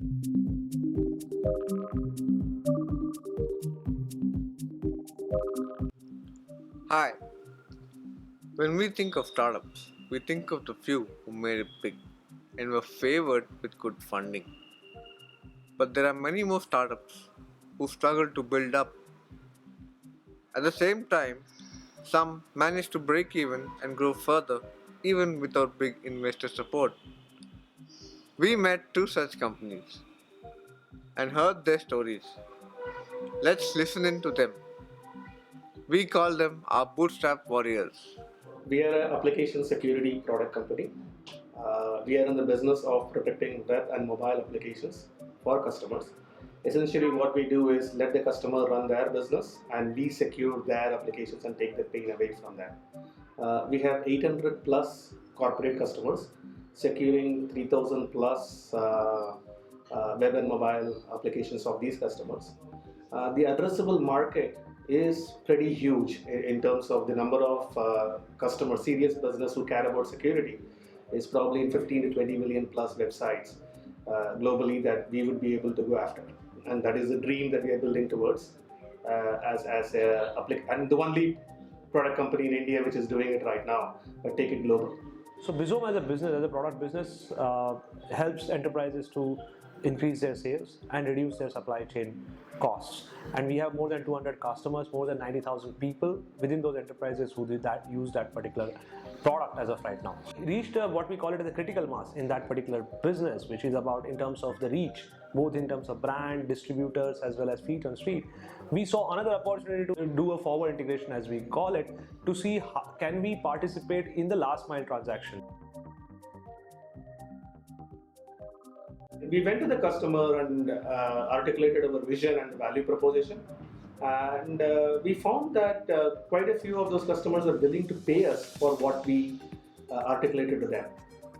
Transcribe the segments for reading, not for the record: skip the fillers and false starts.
Hi, when we think of startups, we think of the few who made it big and were favored with good funding. But there are many more startups who struggle to build up. At the same time, some manage to break even and grow further even without big investor support. We met two such companies and heard their stories. Let's listen in to them. We call them our Bootstrapped Warriors. We are an application security product company. We are in the business of protecting web and mobile applications for customers. Essentially, what we do is let the customer run their business and we secure their applications and take the pain away from them. We have 800 plus corporate customers, securing 3000 plus web and mobile applications of these customers. The addressable market is pretty huge in terms of the number of customers, serious business who care about security. Is probably in 15 to 20 million plus websites globally that we would be able to go after, and that is the dream that we are building towards as a and the only product company in India which is doing it right now, but take it global. So Bizome as a business, as a product business, helps enterprises to increase their sales and reduce their supply chain costs. And we have more than 200 customers, more than 90,000 people within those enterprises who use that particular product as of right now. Reached what we call it as a critical mass in that particular business, which is about in terms of the reach, both in terms of brand, distributors, as well as feet on street. We saw another opportunity to do a forward integration, as we call it, to see how can we participate in the last mile transaction. We went to the customer and articulated our vision and value proposition, and we found that quite a few of those customers are willing to pay us for what we articulated to them.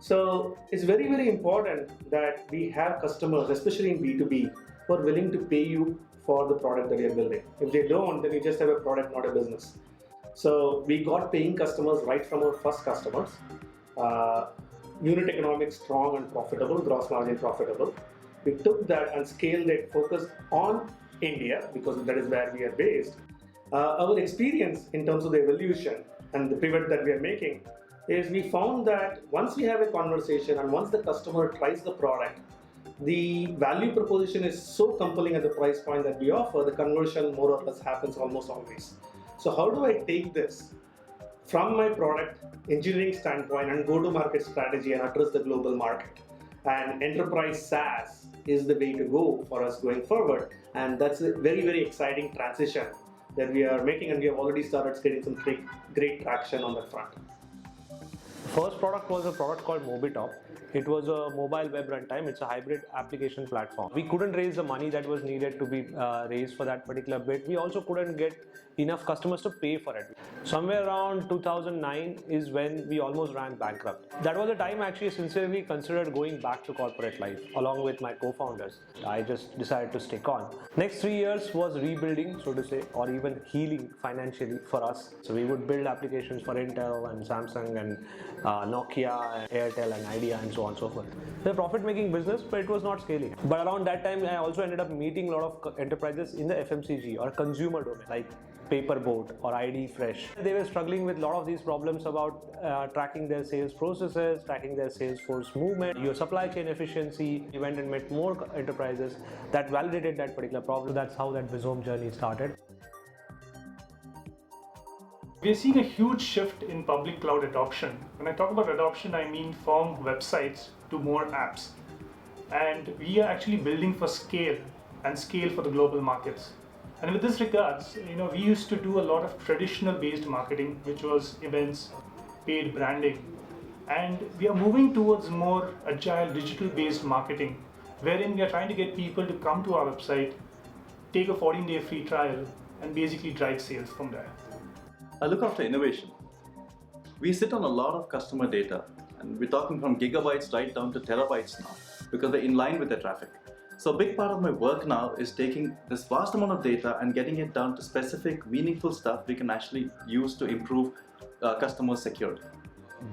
So it's very, very important that we have customers, especially in B2B, who are willing to pay you for the product that you're building. If they don't, then you just have a product, not a business. So we got paying customers right from our first customers. Unit economics strong and profitable, gross margin profitable. We took that and scaled it, focused on India because that is where we are based. Our experience in terms of the evolution and the pivot that we are making is we found that once we have a conversation and once the customer tries the product, the value proposition is so compelling at the price point that we offer, the conversion more or less happens almost always. So how do I take this from my product engineering standpoint and go-to-market strategy and address the global market? And enterprise SaaS is the way to go for us going forward. And that's a very, very exciting transition that we are making, and we have already started getting some great traction on that front. First product was a product called Mobitop. It was a mobile web runtime. It's a hybrid application platform. We couldn't raise the money that was needed to be raised for that particular bit. We also couldn't get enough customers to pay for it. Somewhere around 2009 is when we almost ran bankrupt. That was the time I actually sincerely considered going back to corporate life along with my co-founders. I just decided to stick on. Next 3 years was rebuilding, so to say, or even healing financially for us. So we would build applications for Intel and Samsung and Nokia, and Airtel and Idea and so on and so forth. The profit-making business, but it was not scaling. But around that time, I also ended up meeting a lot of enterprises in the FMCG or consumer domain, like Paperboat or ID Fresh. They were struggling with a lot of these problems about tracking their sales processes, tracking their sales force movement, your supply chain efficiency. We went and met more enterprises that validated that particular problem. That's how that Bizome journey started. We are seeing a huge shift in public cloud adoption. When I talk about adoption, I mean from websites to more apps. And we are actually building for scale and scale for the global markets. And with this regards, we used to do a lot of traditional based marketing, which was events, paid branding. And we are moving towards more agile digital based marketing, wherein we are trying to get people to come to our website, take a 14-day free trial, and basically drive sales from there. I look after innovation. We sit on a lot of customer data, and we're talking from gigabytes right down to terabytes now, because we're in line with the traffic. So a big part of my work now is taking this vast amount of data and getting it down to specific, meaningful stuff we can actually use to improve customer security.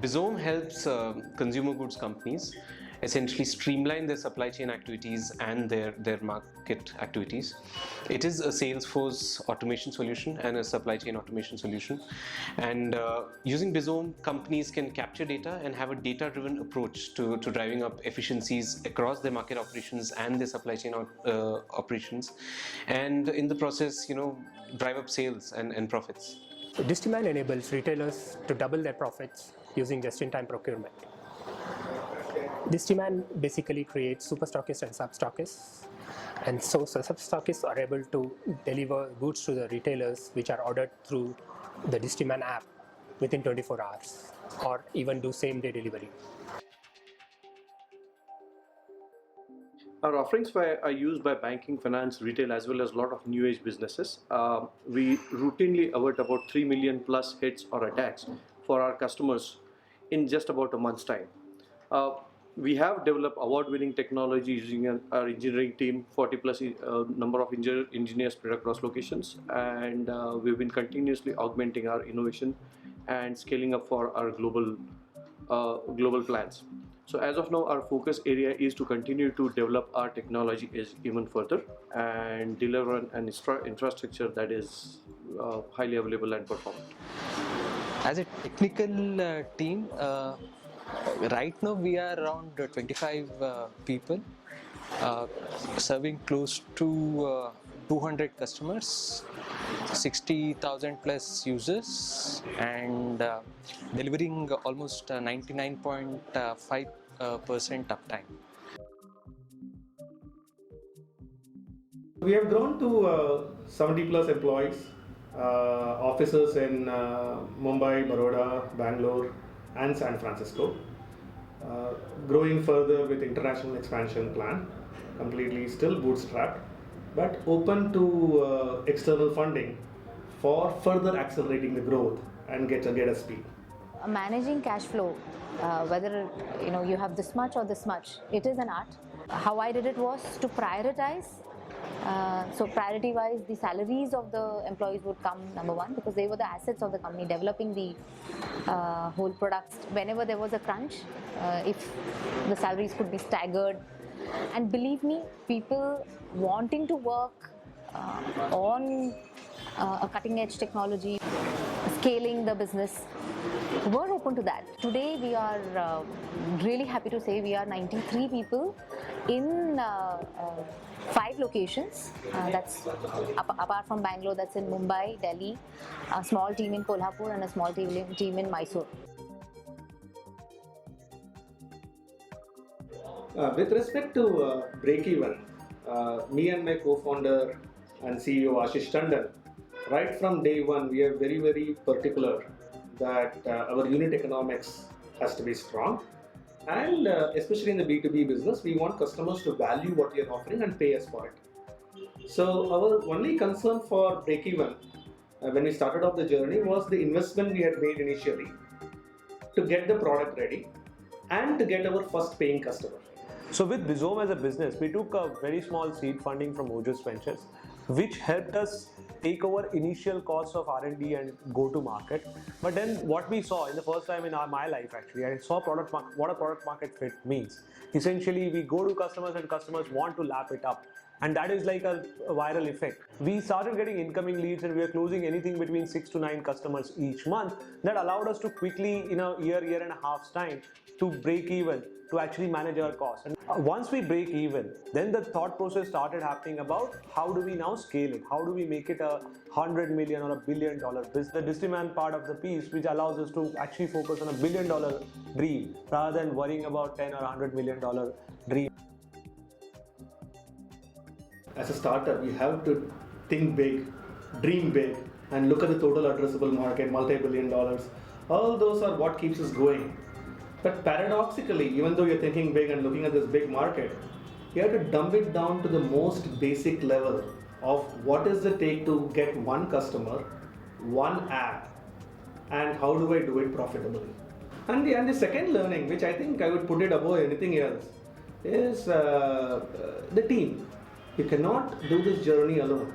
Bizome helps consumer goods companies essentially streamline their supply chain activities and their market activities. It is a Salesforce automation solution and a supply chain automation solution. And using Bizome, companies can capture data and have a data-driven approach to driving up efficiencies across their market operations and their supply chain operations, and in the process, drive up sales and profits. Distiman enables retailers to double their profits using just-in-time procurement. Distiman basically creates superstockists and substockists, and so substockists are able to deliver goods to the retailers which are ordered through the Distiman app within 24 hours, or even do same-day delivery. Our offerings are used by banking, finance, retail, as well as a lot of new age businesses. We routinely avert about 3 million plus hits or attacks for our customers in just about a month's time. We have developed award-winning technology using our engineering team, 40 plus number of engineers spread across locations, and we've been continuously augmenting our innovation and scaling up for our global plans. So as of now, our focus area is to continue to develop our technology even further and deliver an infrastructure that is highly available and performant. As a technical team, right now we are around 25 people, serving close to 200 customers, 60,000 plus users, and delivering almost 99.5% uptime. We have grown to 70 plus employees, offices in Mumbai, Baroda, Bangalore, and San Francisco. Growing further with international expansion plan, completely still bootstrapped, but open to external funding for further accelerating the growth and get a speed. Managing cash flow, whether you have this much or this much, it is an art. How I did it was to prioritize. So priority wise, the salaries of the employees would come number one, because they were the assets of the company, developing the whole products. Whenever there was a crunch, if the salaries could be staggered, and believe me, people wanting to work on a cutting edge technology, scaling the business, were open to that. Today we are really happy to say we are 93 people in 5 locations. That's apart from Bangalore, that's in Mumbai, Delhi, a small team in Kolhapur, and a small team in Mysore. With respect to break-even, me and my co-founder and CEO Ashish Tandon, right from day one, we are very, very particular that our unit economics has to be strong, and especially in the B2B business, we want customers to value what we are offering and pay us for it. So our only concern for break-even when we started off the journey was the investment we had made initially to get the product ready and to get our first paying customer. So with Bizome as a business, we took a very small seed funding from Ojus Ventures, which helped us take over initial costs of R&D and go to market. But then what we saw in the first time in my life, actually, I saw what a product market fit means. Essentially, we go to customers and customers want to lap it up. And that is like a viral effect. We started getting incoming leads, and we are closing anything between 6 to 9 customers each month. That allowed us to quickly, in a year and a half's time, to break even, to actually manage our costs. And once we break even, then the thought process started happening about how do we now scale it? How do we make it a $100 million or $1 billion business? The Distiman part of the piece, which allows us to actually focus on $1 billion dream rather than worrying about $10 or $100 million dream. As a startup, you have to think big, dream big, and look at the total addressable market, multi-billion dollars. All those are what keeps us going. But paradoxically, even though you're thinking big and looking at this big market, you have to dumb it down to the most basic level of what does it take to get one customer, one app, and how do I do it profitably. And the second learning, which I think I would put it above anything else, is the team. You cannot do this journey alone.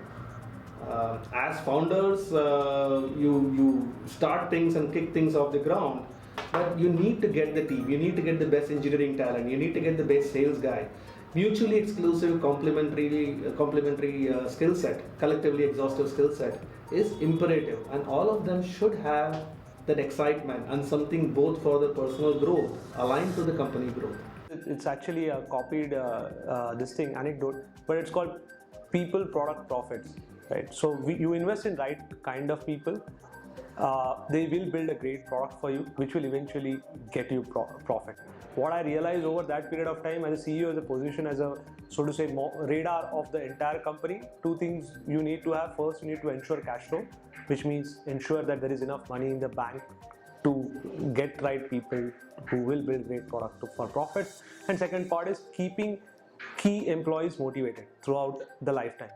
As founders, you start things and kick things off the ground, But you need to get the team, you need to get the best engineering talent, you need to get the best sales guy. Mutually exclusive, complementary skill set, collectively exhaustive skill set is imperative, and all of them should have that excitement and something both for the personal growth aligned to the company growth. It's actually a copied this thing anecdote, but it's called people, product, profits, right? So you invest in right kind of people, they will build a great product for you, which will eventually get you profit. What I realized over that period of time as a CEO, as a position, as a, so to say, radar of the entire company, two things you need to have. First, you need to ensure cash flow, which means ensure that there is enough money in the bank to get right people who will build great product for profits. And second part is keeping key employees motivated throughout the lifetime.